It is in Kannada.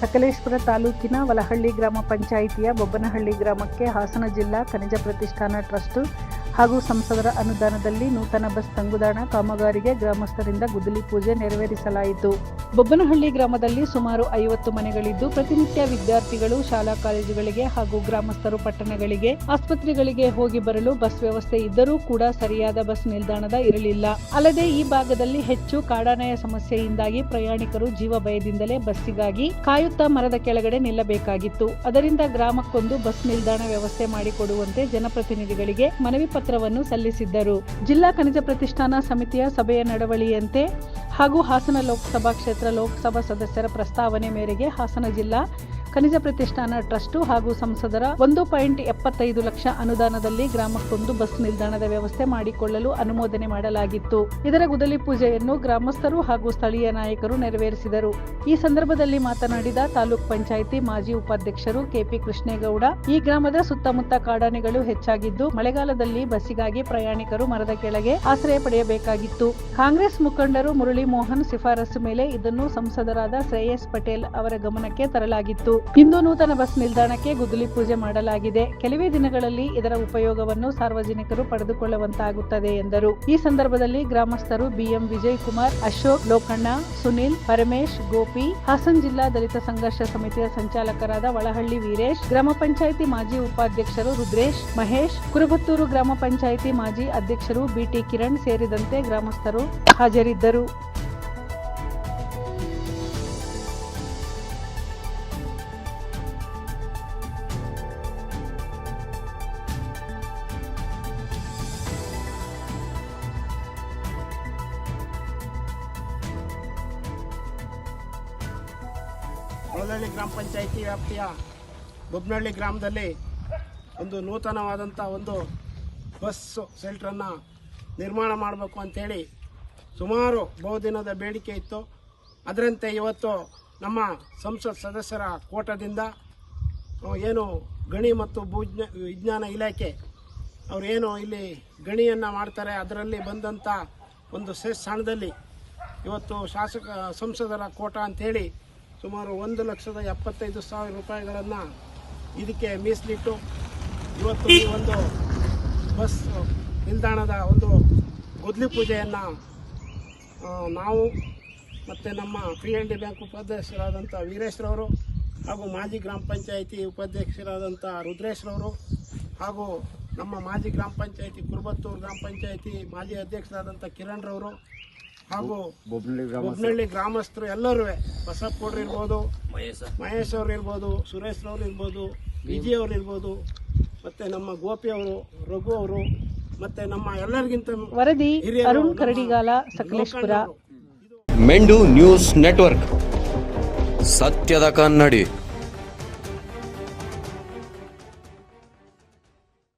ಸಕಲೇಶಪುರ ತಾಲೂಕಿನ ವಲಹಳ್ಳಿ ಗ್ರಾಮ ಪಂಚಾಯಿತಿಯ ಬೊಬ್ಬನಹಳ್ಳಿ ಗ್ರಾಮಕ್ಕೆ ಹಾಸನ ಜಿಲ್ಲಾ ಖನಿಜ ಪ್ರತಿಷ್ಠಾನ ಟ್ರಸ್ಟ್ ಹಾಗೂ ಸಂಸದರ ಅನುದಾನದಲ್ಲಿ ನೂತನ ಬಸ್ ತಂಗುದಾಣ ಕಾಮಗಾರಿಗೆ ಗ್ರಾಮಸ್ಥರಿಂದ ಗುದ್ದಲಿ ಪೂಜೆ ನೆರವೇರಿಸಲಾಯಿತು. ಬೊಬ್ಬನಹಳ್ಳಿ ಗ್ರಾಮದಲ್ಲಿ ಸುಮಾರು 50 ಮನೆಗಳಿದ್ದು ಪ್ರತಿನಿತ್ಯ ವಿದ್ಯಾರ್ಥಿಗಳು ಶಾಲಾ ಕಾಲೇಜುಗಳಿಗೆ ಹಾಗೂ ಗ್ರಾಮಸ್ಥರು ಪಟ್ಟಣಗಳಿಗೆ, ಆಸ್ಪತ್ರೆಗಳಿಗೆ ಹೋಗಿ ಬರಲು ಬಸ್ ವ್ಯವಸ್ಥೆ ಇದ್ದರೂ ಕೂಡ ಸರಿಯಾದ ಬಸ್ ನಿಲ್ದಾಣದ ಇರಲಿಲ್ಲ. ಅಲ್ಲದೆ ಈ ಭಾಗದಲ್ಲಿ ಹೆಚ್ಚು ಕಾಡಾನೆಯ ಸಮಸ್ಯೆಯಿಂದಾಗಿ ಪ್ರಯಾಣಿಕರು ಜೀವ ಭಯದಿಂದಲೇ ಬಸ್ಸಿಗಾಗಿ ಕಾಯುತ್ತಾ ಮರದ ಕೆಳಗಡೆ ನಿಲ್ಲಬೇಕಾಗಿತ್ತು. ಅದರಿಂದ ಗ್ರಾಮಕ್ಕೊಂದು ಬಸ್ ನಿಲ್ದಾಣ ವ್ಯವಸ್ಥೆ ಮಾಡಿಕೊಡುವಂತೆ ಜನಪ್ರತಿನಿಧಿಗಳಿಗೆ ಮನವಿ ಪತ್ರವನ್ನು ಸಲ್ಲಿಸಿದ್ದರು. ಜಿಲ್ಲಾ ಖನಿಜ ಪ್ರತಿಷ್ಠಾನ ಸಮಿತಿಯ ಸಭೆಯ ನಡವಳಿಯಂತೆ ಹಾಗೂ ಹಾಸನ ಲೋಕಸಭಾ ಕ್ಷೇತ್ರ ಲೋಕಸಭಾ ಸದಸ್ಯರ ಪ್ರಸ್ತಾವನೆ ಮೇರೆಗೆ ಹಾಸನ ಜಿಲ್ಲಾ ಖನಿಜ ಪ್ರತಿಷ್ಠಾನ ಟ್ರಸ್ಟ್ ಹಾಗೂ ಸಂಸದರ 1.75 ಲಕ್ಷ ಅನುದಾನದಲ್ಲಿ ಗ್ರಾಮಕ್ಕೊಂದು ಬಸ್ ನಿಲ್ದಾಣದ ವ್ಯವಸ್ಥೆ ಮಾಡಿಕೊಳ್ಳಲು ಅನುಮೋದನೆ ಮಾಡಲಾಗಿತ್ತು. ಇದರ ಗುದ್ದಲಿ ಪೂಜೆಯನ್ನು ಗ್ರಾಮಸ್ಥರು ಹಾಗೂ ಸ್ಥಳೀಯ ನಾಯಕರು ನೆರವೇರಿಸಿದರು. ಈ ಸಂದರ್ಭದಲ್ಲಿ ಮಾತನಾಡಿದ ತಾಲೂಕ್ ಪಂಚಾಯಿತಿ ಮಾಜಿ ಉಪಾಧ್ಯಕ್ಷರು ಕೆಪಿ ಕೃಷ್ಣೇಗೌಡ, ಈ ಗ್ರಾಮದ ಸುತ್ತಮುತ್ತ ಕಾಡಾನೆಗಳು ಹೆಚ್ಚಾಗಿದ್ದು ಮಳೆಗಾಲದಲ್ಲಿ ಬಸ್ಸಿಗಾಗಿ ಪ್ರಯಾಣಿಕರು ಮರದ ಕೆಳಗೆ ಆಶ್ರಯ ಪಡೆಯಬೇಕಾಗಿತ್ತು. ಕಾಂಗ್ರೆಸ್ ಮುಖಂಡರು ಮುರಳಿ ಮೋಹನ್ ಶಿಫಾರಸು ಮೇಲೆ ಇದನ್ನು ಸಂಸದರಾದ ಶ್ರೇಯಸ್ ಪಟೇಲ್ ಅವರ ಗಮನಕ್ಕೆ ತರಲಾಗಿತ್ತು. ಇಂದು ನೂತನ ಬಸ್ ನಿಲ್ದಾಣಕ್ಕೆ ಗುದ್ದಲಿ ಪೂಜೆ ಮಾಡಲಾಗಿದೆ. ಕೆಲವೇ ದಿನಗಳಲ್ಲಿ ಇದರ ಉಪಯೋಗವನ್ನು ಸಾರ್ವಜನಿಕರು ಪಡೆದುಕೊಳ್ಳುವಂತಾಗುತ್ತದೆ ಎಂದರು. ಈ ಸಂದರ್ಭದಲ್ಲಿ ಗ್ರಾಮಸ್ಥರು ಬಿಎಂ ವಿಜಯ್ ಕುಮಾರ್, ಅಶೋಕ್, ಲೋಕಣ್ಣ, ಸುನಿಲ್, ಪರಮೇಶ್, ಗೋಪಿ, ಹಾಸನ ಜಿಲ್ಲಾ ದಲಿತ ಸಂಘರ್ಷ ಸಮಿತಿಯ ಸಂಚಾಲಕರಾದ ವಳಹಳ್ಳಿ ವೀರೇಶ್, ಗ್ರಾಮ ಪಂಚಾಯಿತಿ ಮಾಜಿ ಉಪಾಧ್ಯಕ್ಷರು ರುದ್ರೇಶ್, ಮಹೇಶ್, ಕುರುಬತ್ತೂರು ಗ್ರಾಮ ಪಂಚಾಯಿತಿ ಮಾಜಿ ಅಧ್ಯಕ್ಷರು ಬಿಟಿ ಕಿರಣ್ ಸೇರಿದಂತೆ ಗ್ರಾಮಸ್ಥರು ಹಾಜರಿದ್ದರು. ವಲಹಳ್ಳಿ ಗ್ರಾಮ ಪಂಚಾಯಿತಿ ವ್ಯಾಪ್ತಿಯ ಬೊಬ್ಬನಹಳ್ಳಿ ಗ್ರಾಮದಲ್ಲಿ ಒಂದು ನೂತನವಾದಂಥ ಒಂದು ಬಸ್ ಸೆಲ್ಟ್ರನ್ನು ನಿರ್ಮಾಣ ಮಾಡಬೇಕು ಅಂಥೇಳಿ ಸುಮಾರು ಬಹುದಿನದ ಬೇಡಿಕೆ ಇತ್ತು. ಅದರಂತೆ ಇವತ್ತು ನಮ್ಮ ಸಂಸತ್ ಸದಸ್ಯರ ಕೋಟದಿಂದ ಏನು ಗಣಿ ಮತ್ತು ವಿಜ್ಞಾನ ಇಲಾಖೆ ಅವರೇನು ಇಲ್ಲಿ ಗಣಿಯನ್ನು ಮಾಡ್ತಾರೆ, ಅದರಲ್ಲಿ ಬಂದಂಥ ಒಂದು ಸೆಸ್ ಹಣದಲ್ಲಿ ಇವತ್ತು ಸಂಸದರ ಕೋಟ ಅಂಥೇಳಿ ಸುಮಾರು 1,75,000 ರೂಪಾಯಿಗಳನ್ನು ಇದಕ್ಕೆ ಮೀಸಲಿಟ್ಟು ಇವತ್ತು ಈ ಒಂದು ಬಸ್ ನಿಲ್ದಾಣದ ಒಂದು ಗುದ್ದಲಿ ಪೂಜೆಯನ್ನು ನಾವು ಮತ್ತು ನಮ್ಮ PNB ಬ್ಯಾಂಕ್ ಉಪಾಧ್ಯಕ್ಷರಾದಂಥ ವೀರೇಶ್ರವರು ಹಾಗೂ ಮಾಜಿ ಗ್ರಾಮ ಪಂಚಾಯಿತಿ ಉಪಾಧ್ಯಕ್ಷರಾದಂಥ ರುದ್ರೇಶ್ರವರು ಹಾಗೂ ನಮ್ಮ ಮಾಜಿ ಗ್ರಾಮ ಪಂಚಾಯಿತಿ ಕುರುಬತ್ತೂರು ಗ್ರಾಮ ಪಂಚಾಯಿತಿ ಮಾಜಿ ಅಧ್ಯಕ್ಷರಾದಂಥ ಕಿರಣ್ರವರು ಹಾಗೂ ಬೊಬ್ಬನಹಳ್ಳಿ ಗ್ರಾಮಸ್ಥರು ಎಲ್ಲರೂ, ಬಸಪ್ಪಗೌಡ್ರು ಇರ್ಬೋದು, ಮಹೇಶ್ ಅವರು ಇರ್ಬೋದು, ಸುರೇಶ್ ಅವರು ಇರ್ಬೋದು, ವಿಜಯ್ ಅವರು ಇರ್ಬೋದು, ಮತ್ತು ನಮ್ಮ ಗೋಪಿ ಅವರು, ರಘು ಅವರು, ಮತ್ತು ನಮ್ಮ ಎಲ್ಲರಿಗಿಂತ ವರದಿ ಅರುಣ್ ಕರಡಿಗಾಲ, ಸಕಲೇಶಪುರ. ಮೆಂಡು ನ್ಯೂಸ್ ನೆಟ್ವರ್ಕ್, ಸತ್ಯದ ಕನ್ನಡಿ.